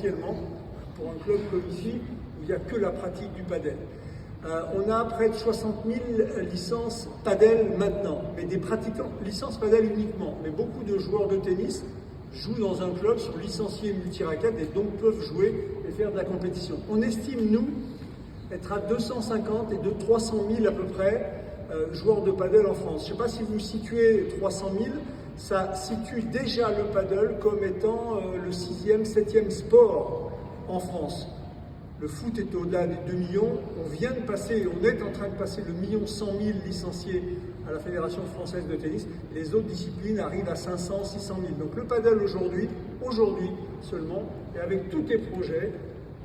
essentiellement pour un club comme ici, où il n'y a que la pratique du padel. On a près de 60 000 licences padel maintenant, mais des pratiquants, licences padel uniquement. Mais beaucoup de joueurs de tennis jouent dans un club, sont licenciés multi-raquettes et donc peuvent jouer et faire de la compétition. On estime, nous, être à 250 et de 300 000 à peu près joueurs de padel en France. Je ne sais pas si vous situez 300 000, ça situe déjà le padel comme étant le 6e, 7e sport en France. Le foot est au-delà des 2 millions. On vient de passer, on est en train de passer le 1 100 000 licenciés à la Fédération française de tennis. Les autres disciplines arrivent à 500, 600 000. Donc le padel aujourd'hui seulement, et avec tous les projets,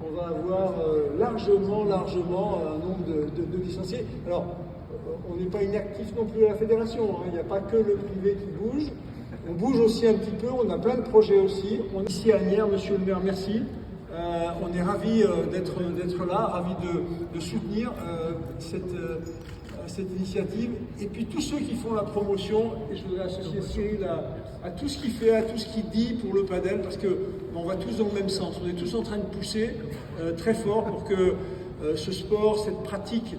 on va avoir largement un nombre de licenciés. Alors, on n'est pas inactif non plus à la fédération, hein. Il n'y a pas que le privé qui bouge. On bouge aussi un petit peu, on a plein de projets aussi. On est ici à Asnières, monsieur le maire, merci. On est ravis d'être là, ravis de soutenir cette initiative. Et puis tous ceux qui font la promotion, et je voudrais associer Cyril à tout ce qu'il fait, à tout ce qu'il dit pour le padel, parce qu'on va tous dans le même sens. On est tous en train de pousser très fort pour que ce sport, cette pratique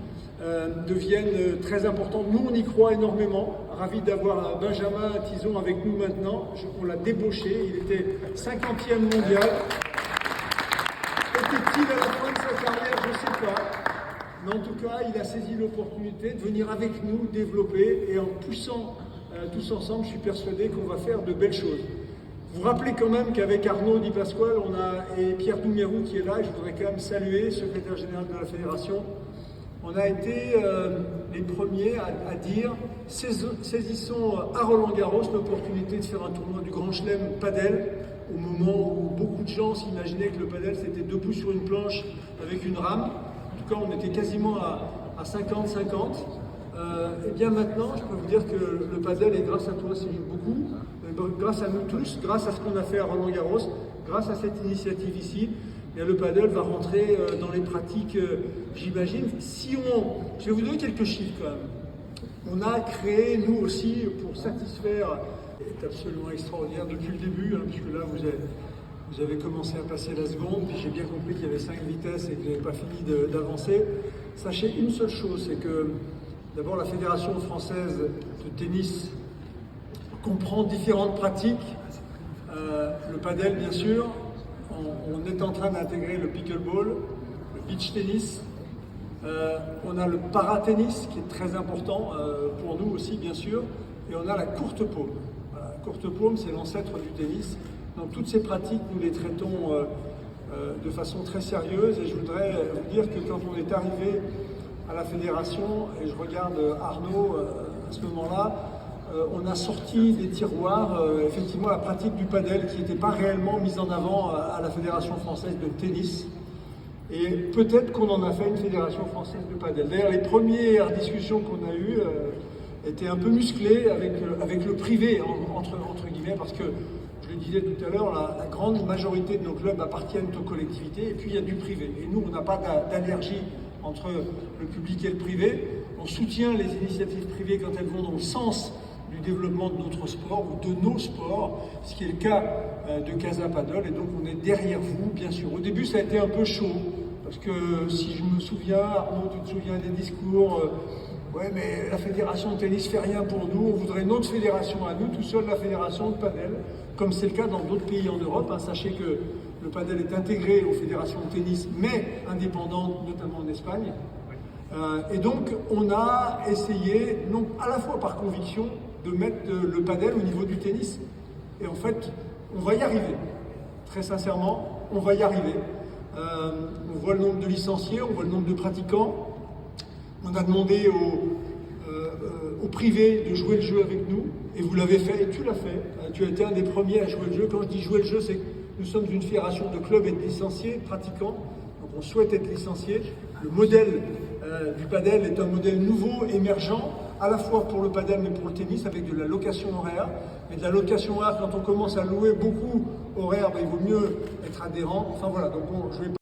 devienne très importante. Nous, on y croit énormément. Ravis d'avoir Benjamin Tison avec nous maintenant. On l'a débauché, il était 50e mondial. Était-il à la fin de sa carrière, je ne sais pas. Mais en tout cas, il a saisi l'opportunité de venir avec nous développer, et en poussant tous ensemble, je suis persuadé qu'on va faire de belles choses. Vous rappelez quand même qu'avec Arnaud Di Pasquale et Pierre Doumerou qui est là, et je voudrais quand même saluer, secrétaire général de la Fédération, on a été les premiers à dire saisissons à Roland-Garros l'opportunité de faire un tournoi du Grand Chelem padel, au moment où beaucoup de gens s'imaginaient que le padel c'était debout sur une planche avec une rame. En tout cas, on était quasiment à 50-50. Et bien maintenant, je peux vous dire que le padel, et grâce à toi, c'est beaucoup, grâce à nous tous, grâce à ce qu'on a fait à Roland-Garros, grâce à cette initiative ici, et le padel va rentrer dans les pratiques, j'imagine. Je vais vous donner quelques chiffres quand même. On a créé, nous aussi, pour satisfaire, c'est absolument extraordinaire depuis le début, hein, puisque là vous avez commencé à passer la seconde, puis j'ai bien compris qu'il y avait 5 vitesses et que vous n'avez pas fini d'avancer. Sachez une seule chose, c'est que d'abord la Fédération française de tennis comprend différentes pratiques. Le padel, bien sûr. On est en train d'intégrer le pickleball, le beach tennis. On a le paratennis qui est très important pour nous aussi, bien sûr. Et on a la courte paume. Voilà, la courte paume, c'est l'ancêtre du tennis. Donc toutes ces pratiques, nous les traitons de façon très sérieuse. Et je voudrais vous dire que quand on est arrivé à la fédération, et je regarde Arnaud à ce moment-là, on a sorti des tiroirs effectivement la pratique du padel qui n'était pas réellement mise en avant à la Fédération française de tennis. Et peut-être qu'on en a fait une Fédération française de padel. D'ailleurs, les premières discussions qu'on a eues étaient un peu musclées avec le privé, entre guillemets, parce que, je le disais tout à l'heure, la grande majorité de nos clubs appartiennent aux collectivités, et puis il y a du privé. Et nous, on n'a pas d'allergie entre le public et le privé. On soutient les initiatives privées quand elles vont dans le sens du développement de notre sport ou de nos sports, ce qui est le cas de Casa Padel, et donc on est derrière vous, bien sûr. Au début, ça a été un peu chaud, parce que si je me souviens, Arnaud, tu te souviens des discours, ouais, mais la fédération de tennis fait rien pour nous, on voudrait une autre fédération à nous, tout seul la fédération de padel, comme c'est le cas dans d'autres pays en Europe. Hein. Sachez que le padel est intégré aux fédérations de tennis, mais indépendantes, notamment en Espagne. Et donc, on a essayé, non, à la fois par conviction, de mettre le padel au niveau du tennis. Et en fait, on va y arriver. Très sincèrement, on va y arriver. On voit le nombre de licenciés, on voit le nombre de pratiquants. On a demandé au privé de jouer le jeu avec nous, et vous l'avez fait, et tu l'as fait. Tu as été un des premiers à jouer le jeu. Quand je dis jouer le jeu, c'est que nous sommes une fédération de clubs et de licenciés, de pratiquants. Donc on souhaite être licenciés. Le modèle du padel est un modèle nouveau, émergent, à la fois pour le padel mais pour le tennis, avec de la location horaire. Et de la location horaire, quand on commence à louer beaucoup horaire, il vaut mieux être adhérent. Enfin voilà, donc je vais